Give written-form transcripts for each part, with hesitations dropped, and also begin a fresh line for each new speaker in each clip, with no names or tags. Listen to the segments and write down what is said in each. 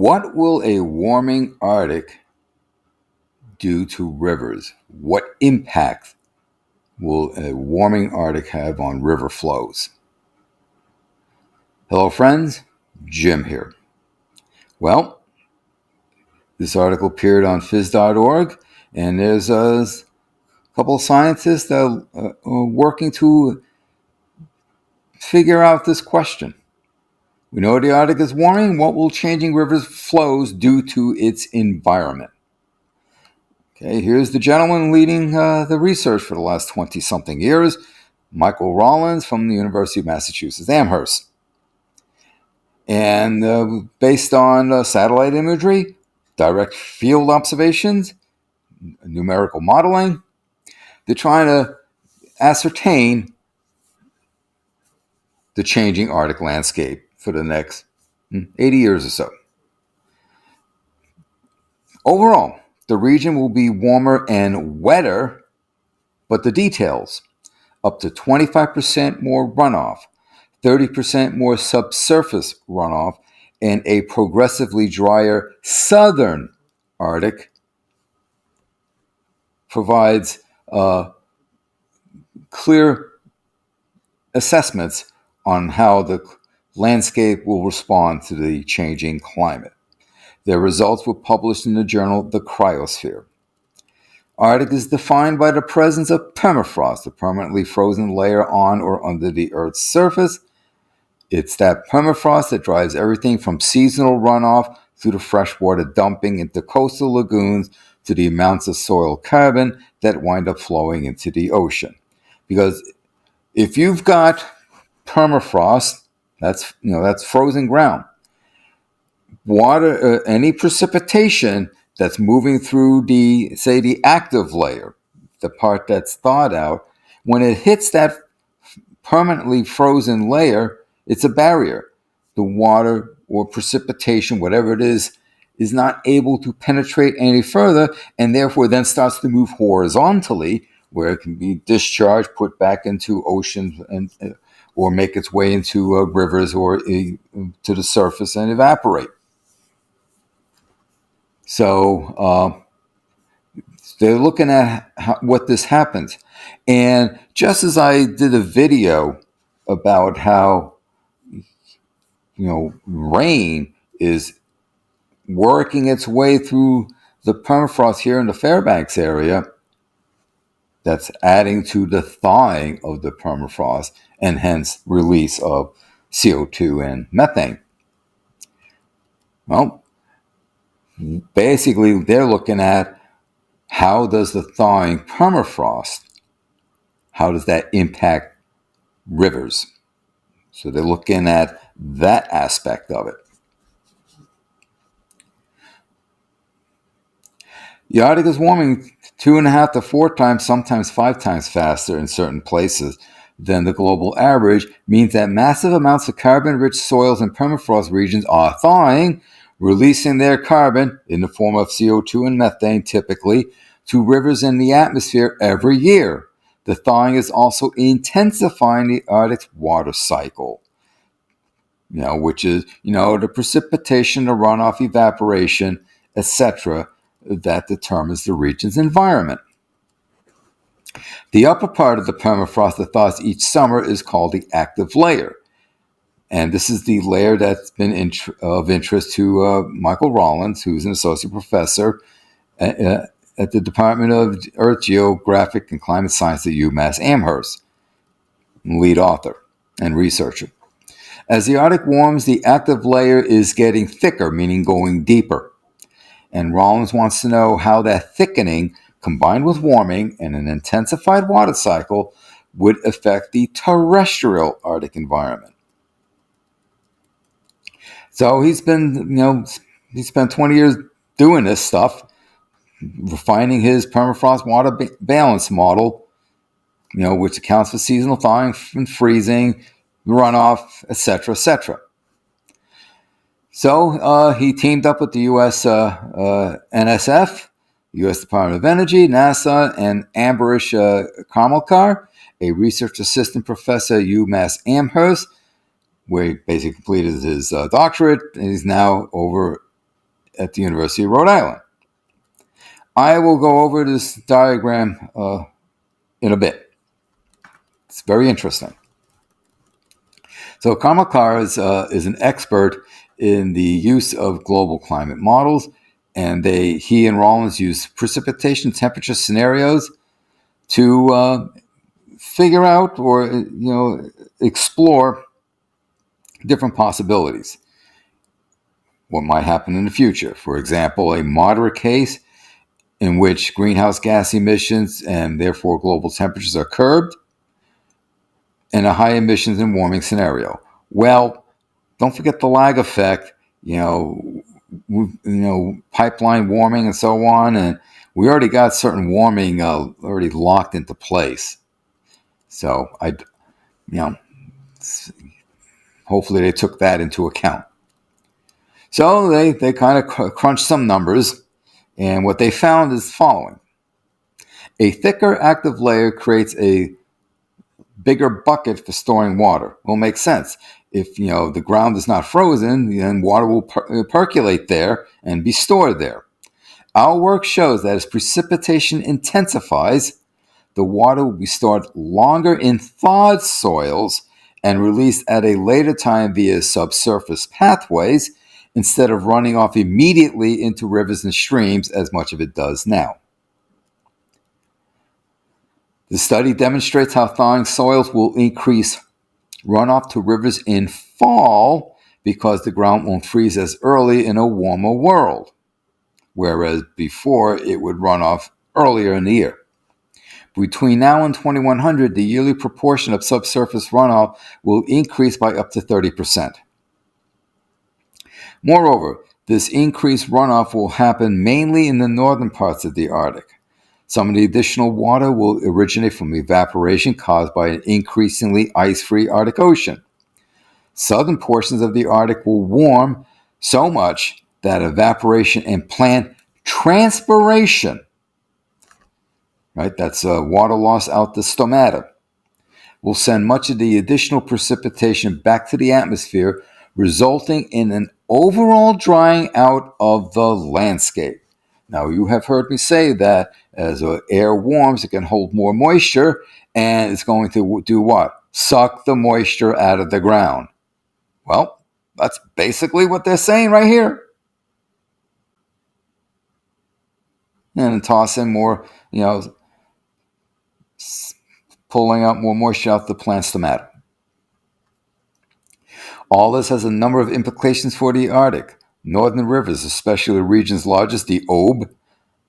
What will a warming Arctic do to rivers? What impact will a warming Arctic have on river flows? Hello, friends. Jim here. Well, this article appeared on phys.org, and there's a couple of scientists that are working to figure out this question. We know the Arctic is warming. What will changing rivers flows do to its environment? Okay, here's the gentleman leading the research for the last 20-something years, Michael Rollins from the University of Massachusetts, Amherst. And based on satellite imagery, direct field observations, numerical modeling, they're trying to ascertain the changing Arctic landscape for the next 80 years or so. Overall, the region will be warmer and wetter, but the details: up to 25% more runoff, 30% more subsurface runoff, and a progressively drier southern Arctic provides clear assessments on how the landscape will respond to the changing climate. Their results were published in the journal The Cryosphere. Arctic is defined by the presence of permafrost, a permanently frozen layer on or under the Earth's surface. It's that permafrost that drives everything from seasonal runoff through the freshwater dumping into coastal lagoons to the amounts of soil carbon that wind up flowing into the ocean. Because if you've got permafrost, that's frozen ground. Water, any precipitation that's moving through the active layer, the part that's thawed out, when it hits that permanently frozen layer, it's a barrier. The water or precipitation, whatever it is not able to penetrate any further, and therefore then starts to move horizontally, where it can be discharged, put back into oceans, and or make its way into rivers or to the surface and evaporate. So they're looking at what this happens. And just as I did a video about how, rain is working its way through the permafrost here in the Fairbanks area, that's adding to the thawing of the permafrost and hence release of CO2 and methane. Well, basically, they're looking at how does the thawing permafrost, how does that impact rivers? So they're looking at that aspect of it. The Arctic is warming 2.5 to 4 times, sometimes 5 times faster in certain places than the global average, means that massive amounts of carbon-rich soils in permafrost regions are thawing, releasing their carbon in the form of CO2 and methane typically to rivers in the atmosphere every year. The thawing is also intensifying the Arctic's water cycle, which is, the precipitation, the runoff, evaporation, etc., that determines the region's environment. The upper part of the permafrost that thaws each summer is called the active layer. And this is the layer that's been of interest to Michael Rollins, who's an associate professor at the Department of Earth Geographic and Climate Science at UMass Amherst, lead author and researcher. As the Arctic warms, the active layer is getting thicker, meaning going deeper. And Rollins wants to know how that thickening, combined with warming and an intensified water cycle, would affect the terrestrial Arctic environment. So he spent 20 years doing this stuff, refining his permafrost water balance model, which accounts for seasonal thawing and freezing, runoff, etc., etc. So he teamed up with the U.S. NSF, U.S. Department of Energy, NASA, and Ambarish Kamalkar, a research assistant professor at UMass Amherst, where he basically completed his doctorate, and he's now over at the University of Rhode Island. I will go over this diagram in a bit. It's very interesting. So Kamakar is an expert in the use of global climate models, and he and Rollins use precipitation temperature scenarios to figure out or explore different possibilities. What might happen in the future? For example, a moderate case in which greenhouse gas emissions and therefore global temperatures are curbed, and a high emissions and warming scenario. Well, don't forget the lag effect, pipeline warming and so on, and we already got certain warming already locked into place. So hopefully they took that into account. So they kind of crunched some numbers, and what they found is the following. A thicker active layer creates a bigger bucket for storing water. Well, it makes sense. If the ground is not frozen, then water will percolate there and be stored there. Our work shows that as precipitation intensifies, the water will be stored longer in thawed soils and released at a later time via subsurface pathways instead of running off immediately into rivers and streams as much of it does now. The study demonstrates how thawing soils will increase runoff to rivers in fall because the ground won't freeze as early in a warmer world, whereas before it would run off earlier in the year. Between now and 2100, the yearly proportion of subsurface runoff will increase by up to 30%. Moreover, this increased runoff will happen mainly in the northern parts of the Arctic. Some of the additional water will originate from evaporation caused by an increasingly ice-free Arctic Ocean. Southern portions of the Arctic will warm so much that evaporation and plant transpiration, right, that's water loss out the stomata, will send much of the additional precipitation back to the atmosphere, resulting in an overall drying out of the landscape. Now, you have heard me say that as air warms, it can hold more moisture, and it's going to do what? Suck the moisture out of the ground. Well, that's basically what they're saying right here. And toss in more, pulling out more moisture out the plant stomata. All this has a number of implications for the Arctic. Northern rivers, especially the regions largest, the Ob,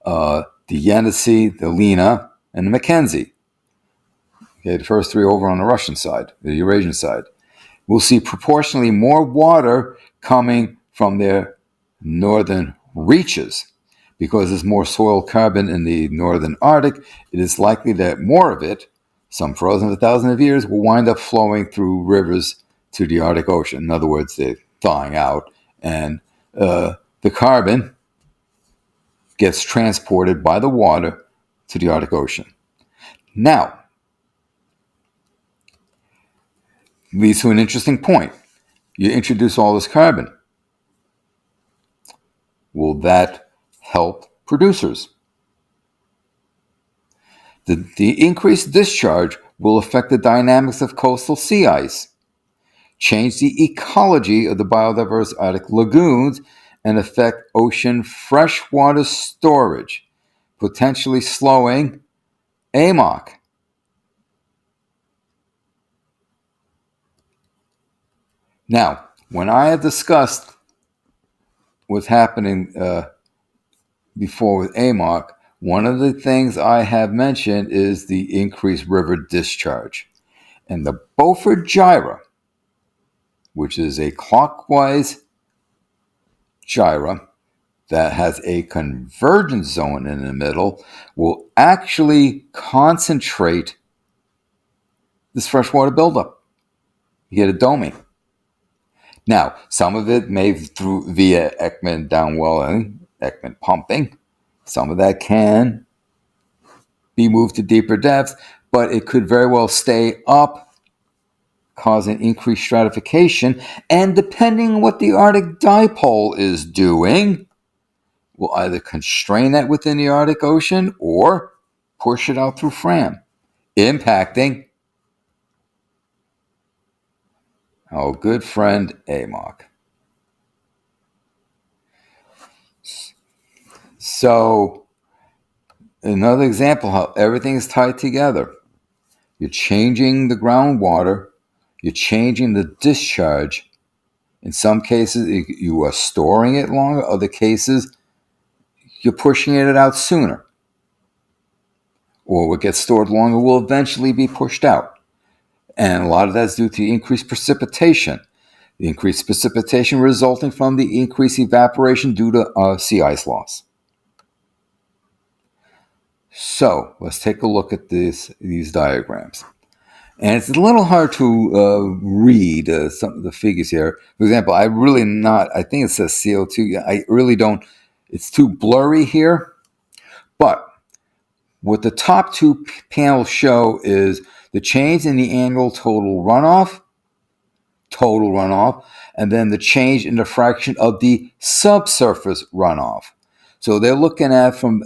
the Yenisei, the Lena, and the Mackenzie. Okay, the first three over on the Russian side, the Eurasian side. We'll see proportionally more water coming from their northern reaches. Because there's more soil carbon in the northern Arctic, it is likely that more of it, some frozen for thousands of years, will wind up flowing through rivers to the Arctic Ocean. In other words, they're thawing out, and the carbon gets transported by the water to the Arctic Ocean. Now, leads to an interesting point. You introduce all this carbon. Will that help producers? The increased discharge will affect the dynamics of coastal sea ice, change the ecology of the biodiverse Arctic lagoons, and affect ocean freshwater storage, potentially slowing AMOC. Now, when I had discussed what's happening before with AMOC, one of the things I have mentioned is the increased river discharge. And the Beaufort Gyre, which is a clockwise gyre that has a convergence zone in the middle, will actually concentrate this freshwater buildup. You get a doming. Now, some of it may via Ekman downwelling, Ekman pumping. Some of that can be moved to deeper depths, but it could very well stay up, causing increased stratification. And depending on what the Arctic dipole is doing, will either constrain that within the Arctic Ocean or push it out through Fram, impacting our good friend AMOC. So, another example how everything is tied together. You're changing the groundwater, you're changing the discharge. In some cases, you are storing it longer. Other cases, you're pushing it out sooner. Or what gets stored longer will eventually be pushed out. And a lot of that's due to increased precipitation. The increased precipitation resulting from the increased evaporation due to sea ice loss. So let's take a look at these diagrams. And it's a little hard to read some of the figures here. For example, I think it says CO2. I really don't, it's too blurry here. But what the top two panels show is the change in the annual total runoff, and then the change in the fraction of the subsurface runoff. So they're looking at from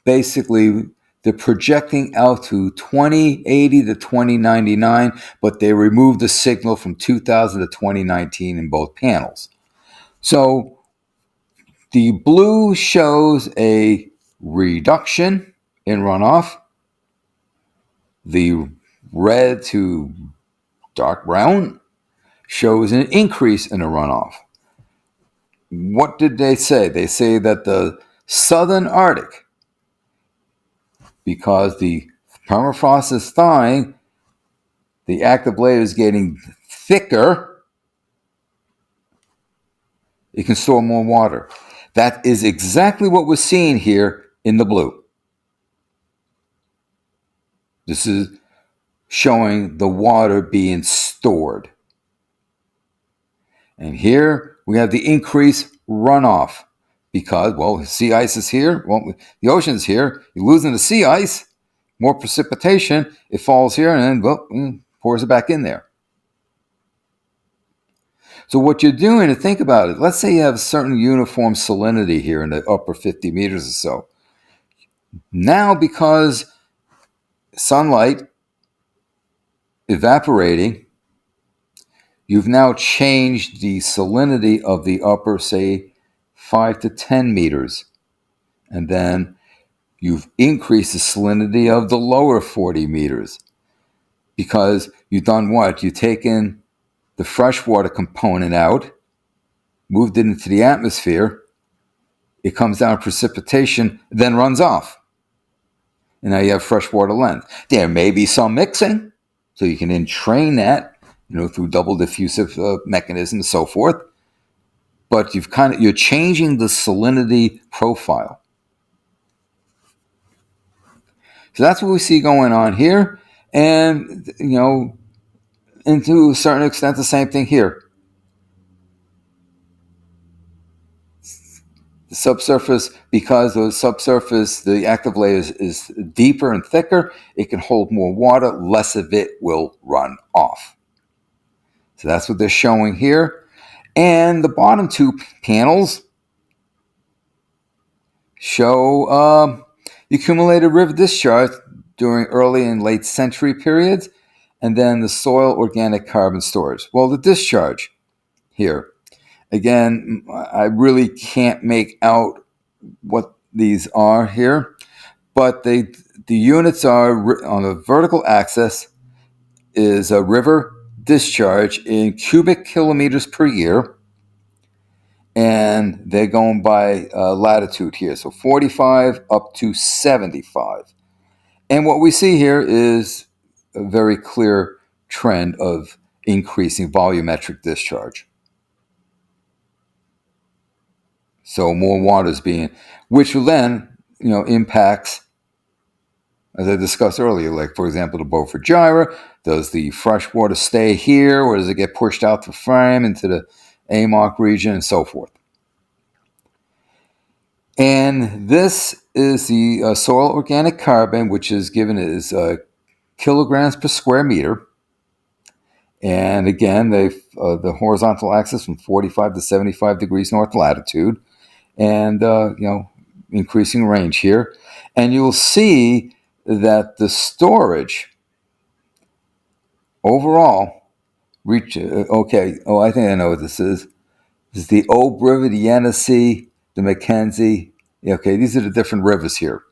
basically they're projecting out to 2080 to 2099, but they removed the signal from 2000 to 2019 in both panels. So the blue shows a reduction in runoff. The red to dark brown shows an increase in the runoff. What did they say? They say that the southern Arctic, because the permafrost is thawing, the active layer is getting thicker, it can store more water. That is exactly what we're seeing here in the blue. This is showing the water being stored. And here we have the increased runoff because, well, sea ice is here. Well, the ocean is here. You're losing the sea ice, more precipitation. It falls here and then, well, pours it back in there. So what you're doing, to think about it, let's say you have a certain uniform salinity here in the upper 50 meters or so. Now, because sunlight evaporating, you've now changed the salinity of the upper, say, 5 to 10 meters. And then you've increased the salinity of the lower 40 meters. Because you've done what? You've taken the freshwater component out, moved it into the atmosphere, it comes down precipitation, then runs off. And now you have freshwater land. There may be some mixing, so you can entrain that, through double diffusive mechanisms and so forth. But you're changing the salinity profile. So that's what we see going on here. And, and to a certain extent, the same thing here. The subsurface, because the active layer is deeper and thicker, it can hold more water, less of it will run off. So that's what they're showing here. And the bottom two panels show the accumulated river discharge during early and late century periods, and then the soil organic carbon storage. Well, the discharge here, again, I really can't make out what these are here, but the units are on the vertical axis is a river discharge in cubic kilometers per year, and they're going by latitude here, so 45 up to 75. And what we see here is a very clear trend of increasing volumetric discharge. So more water is being, which then, impacts, as I discussed earlier, like, for example, the Beaufort Gyre. Does the fresh water stay here, or does it get pushed out to Fram into the AMOC region and so forth? And this is the soil organic carbon, which is given as kilograms per square meter. And again, the horizontal axis from 45 to 75 degrees north latitude, and increasing range here. And you'll see that the storage overall reach. I think I know what this is. This is the Ob River, the Yenisei, the Mackenzie. Okay, these are the different rivers here.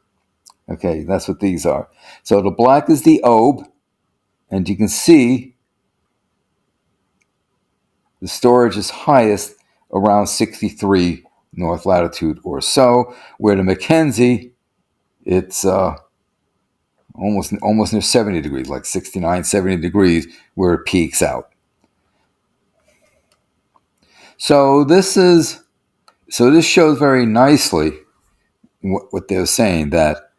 Okay, that's what these are. So the black is the Ob, and you can see the storage is highest around 63 north latitude or so, where the Mackenzie, it's almost near 70 degrees, like 69, 70 degrees, where it peaks out. So this shows very nicely what they're saying, that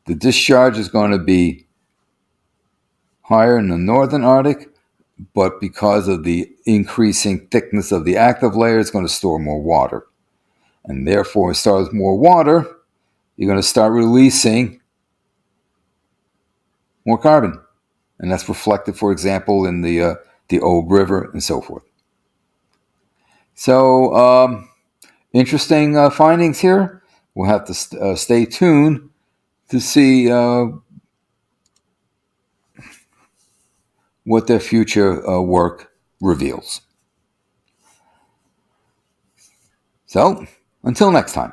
the discharge is going to be higher in the northern Arctic, but because of the increasing thickness of the active layer, it's going to store more water. And therefore, when it starts with more water, you're going to start releasing more carbon. And that's reflected, for example, in the Ob River and so forth. So, interesting findings here. We'll have to stay tuned to see what their future work reveals. So, until next time.